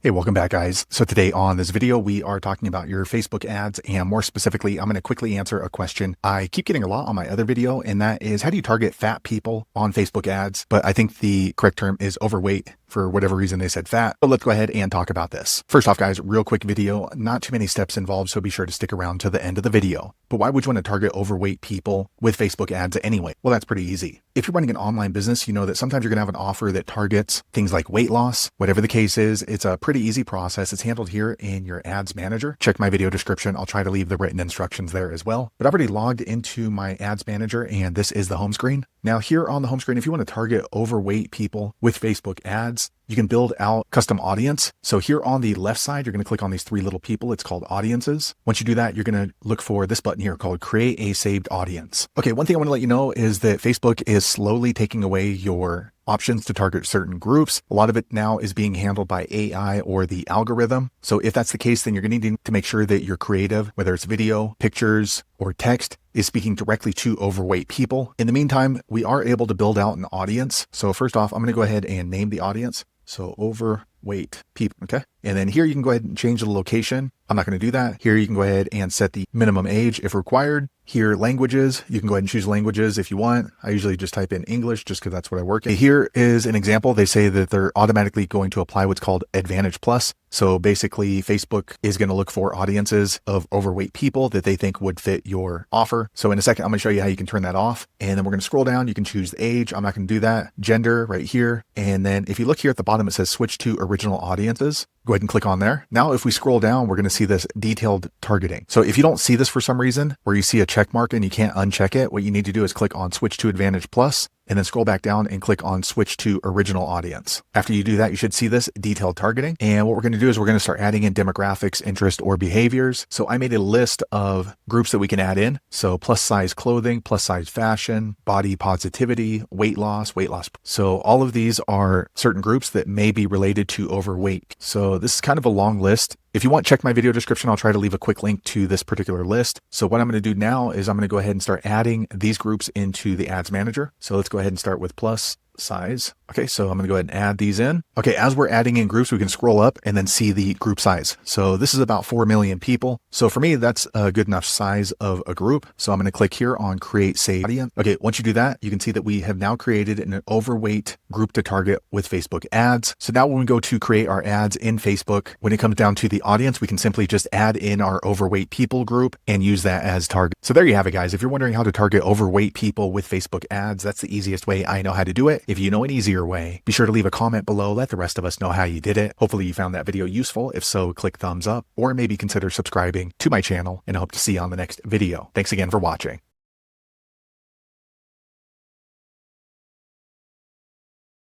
Hey, welcome back, guys. So today on this video, we are talking about your Facebook ads, and more specifically, I'm going to quickly answer a question I keep getting a lot on my other video, and that is, how do you target fat people on Facebook ads? But I think the correct term is overweight. For whatever reason, they said fat. But let's go ahead and talk about this. First off, guys, real quick video, not too many steps involved, so be sure to stick around to the end of the video. But why would you want to target overweight people with Facebook ads anyway? Well, that's pretty easy. If you're running an online business, you know that sometimes you're going to have an offer that targets things like weight loss. Whatever the case is, it's a pretty easy process. It's handled here in your ads manager. Check my video description. I'll try to leave the written instructions there as well. But I've already logged into my ads manager, and this is the home screen. Now here on the home screen, if you want to target overweight people with Facebook ads, you can build out custom audience. So here on the left side, you're going to click on these three little people. It's called audiences. Once you do that, you're going to look for this button here called create a saved audience. Okay, one thing I want to let you know is that Facebook is slowly taking away your options to target certain groups. A lot of it now is being handled by AI or the algorithm. So if that's the case, then you're going to need to make sure that your creative, whether it's video, pictures, or text, is speaking directly to overweight people. In the meantime, we are able to build out an audience. So first off, I'm going to go ahead and name the audience. So overweight people, okay? And then here you can go ahead and change the location. I'm not going to do that. Here you can go ahead and set the minimum age if required. Here, languages, you can go ahead and choose languages if you want. I usually just type in English just because that's what I work in. Here is an example. They say that they're automatically going to apply what's called Advantage Plus. So basically, Facebook is going to look for audiences of overweight people that they think would fit your offer. So in a second, I'm going to show you how you can turn that off. And then we're going to scroll down. You can choose the age. I'm not going to do that. Gender right here. And then if you look here at the bottom, it says switch to original audiences. Go ahead and click on there. Now, if we scroll down, we're going to see this detailed targeting. So if you don't see this for some reason, or you see a check mark and you can't uncheck it, what you need to do is click on switch to Advantage Plus, and then scroll back down and click on switch to original audience. After you do that, you should see this detailed targeting. And what we're going to do is we're going to start adding in demographics, interest, or behaviors. So I made a list of groups that we can add in. So plus size clothing, plus size fashion, body positivity, weight loss. So all of these are certain groups that may be related to overweight. So this is kind of a long list. If you want, check my video description. I'll try to leave a quick link to this particular list. So what I'm going to do now is I'm going to go ahead and start adding these groups into the ads manager. So let's go ahead and start with plus size. Okay, so I'm going to go ahead and add these in. Okay, as we're adding in groups, we can scroll up and then see the group size. So this is about 4 million people. So for me, that's a good enough size of a group. So I'm going to click here on create save audience. Okay, once you do that, you can see that we have now created an overweight group to target with Facebook ads. So now when we go to create our ads in Facebook, when it comes down to the audience, we can simply just add in our overweight people group and use that as target. So there you have it, guys. If you're wondering how to target overweight people with Facebook ads, that's the easiest way I know how to do it. If you know an easier way, be sure to leave a comment below. Let the rest of us know how you did it. Hopefully you found that video useful. If so, click thumbs up or maybe consider subscribing to my channel, and I hope to see you on the next video. Thanks again for watching.